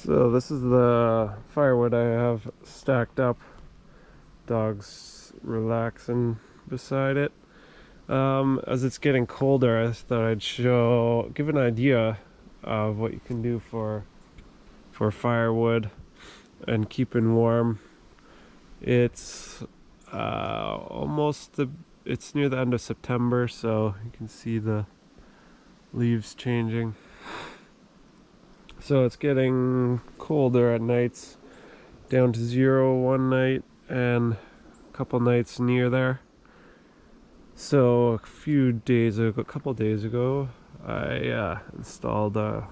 So this is the firewood I have stacked up. Dog's relaxing beside it. As it's getting colder, I thought I'd give an idea of what you can do for firewood and keeping warm. It's it's near the end of September, so you can see the leaves changing. So it's getting colder at nights, down to 0 one night and a couple nights near there. So a couple days ago, I installed a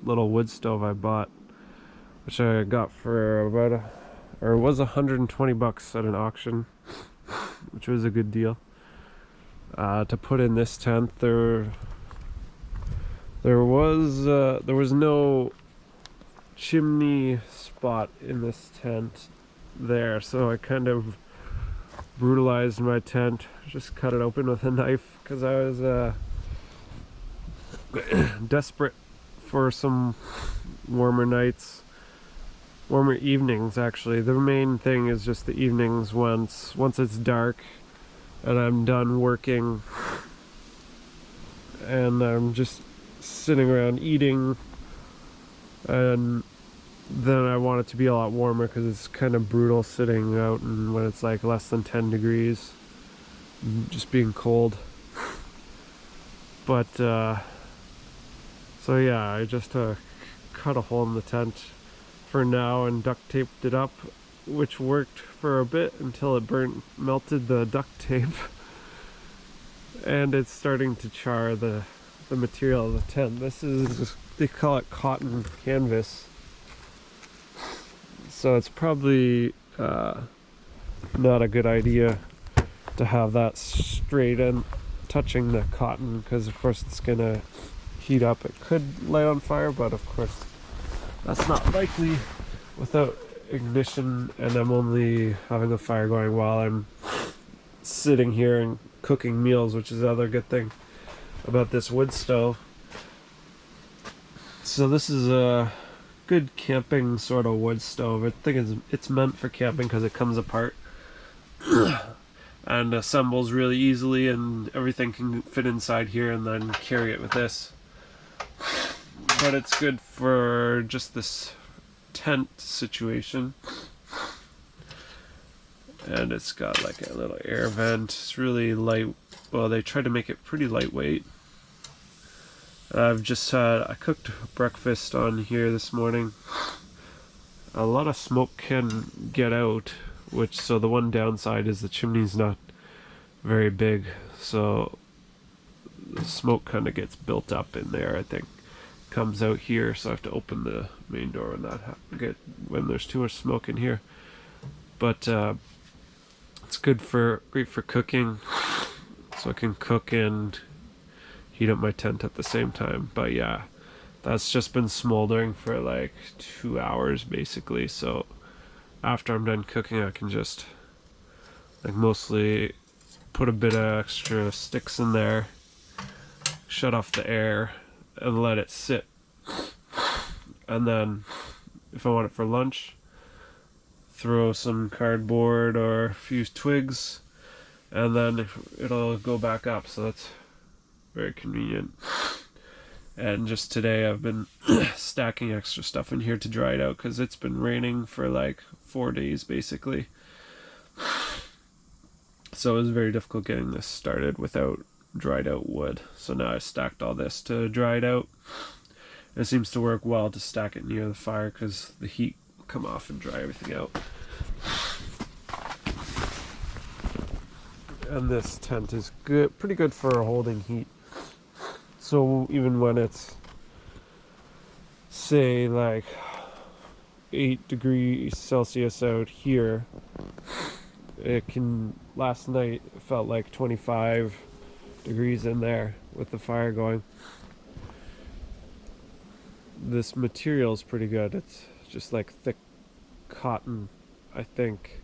little wood stove I bought, which I got for it was 120 bucks at an auction, which was a good deal. To put in this tent, there was no chimney spot in this tent there, so I kind of brutalized my tent, just cut it open with a knife because I was desperate for some warmer nights, warmer evenings. Actually, the main thing is just the evenings once it's dark and I'm done working and I'm just sitting around eating, and then I want it to be a lot warmer because it's kind of brutal sitting out and when it's like less than 10 degrees, just being cold. But so yeah, I just cut a hole in the tent for now and duct taped it up, which worked for a bit until it melted the duct tape and it's starting to char the material of the tent. This is, they call it cotton canvas, so it's probably not a good idea to have that straight and touching the cotton, because of course it's gonna heat up. It could light on fire, but of course that's not likely without ignition, and I'm only having a fire going while I'm sitting here and cooking meals, which is the other good thing about this wood stove. So this is a good camping sort of wood stove. I think it's meant for camping because it comes apart and assembles really easily, and everything can fit inside here and then carry it with this. But it's good for just this tent situation. And it's got like a little air vent. It's really light. Well, they tried to make it pretty lightweight. I cooked breakfast on here this morning. A lot of smoke can get out, so the one downside is the chimney's not very big, so the smoke kind of gets built up in there, I think. Comes out here, so I have to open the main door when there's too much smoke in here. But it's great for cooking, so I can cook and heat up my tent at the same time. But yeah, that's just been smoldering for like 2 hours basically, so after I'm done cooking I can just mostly put a bit of extra sticks in there, shut off the air and let it sit, and then if I want it for lunch, throw some cardboard or a few twigs and then it'll go back up. So that's very convenient. And just today I've been stacking extra stuff in here to dry it out because it's been raining for like 4 days basically. So it was very difficult getting this started without dried out wood. So now I stacked all this to dry it out. It seems to work well to stack it near the fire because the heat will come off and dry everything out. And this tent is pretty good for holding heat. So even when it's, say, like 8 degrees Celsius out here, last night it felt like 25 degrees in there with the fire going. This material is pretty good. It's just like thick cotton, I think.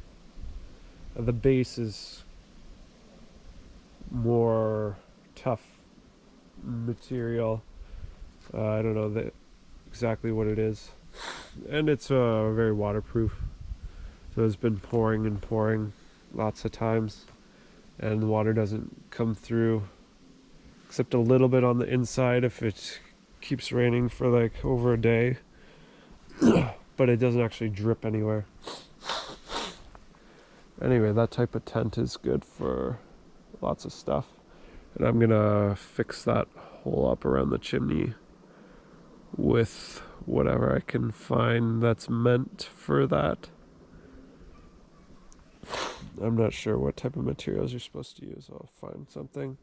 The base is more tough material. I don't know exactly what it is. And it's very waterproof. So it's been pouring and pouring lots of times, and the water doesn't come through except a little bit on the inside if it keeps raining for like over a day. But it doesn't actually drip anywhere. Anyway, that type of tent is good for lots of stuff. And I'm gonna fix that hole up around the chimney with whatever I can find that's meant for that. I'm not sure what type of materials you're supposed to use. I'll find something.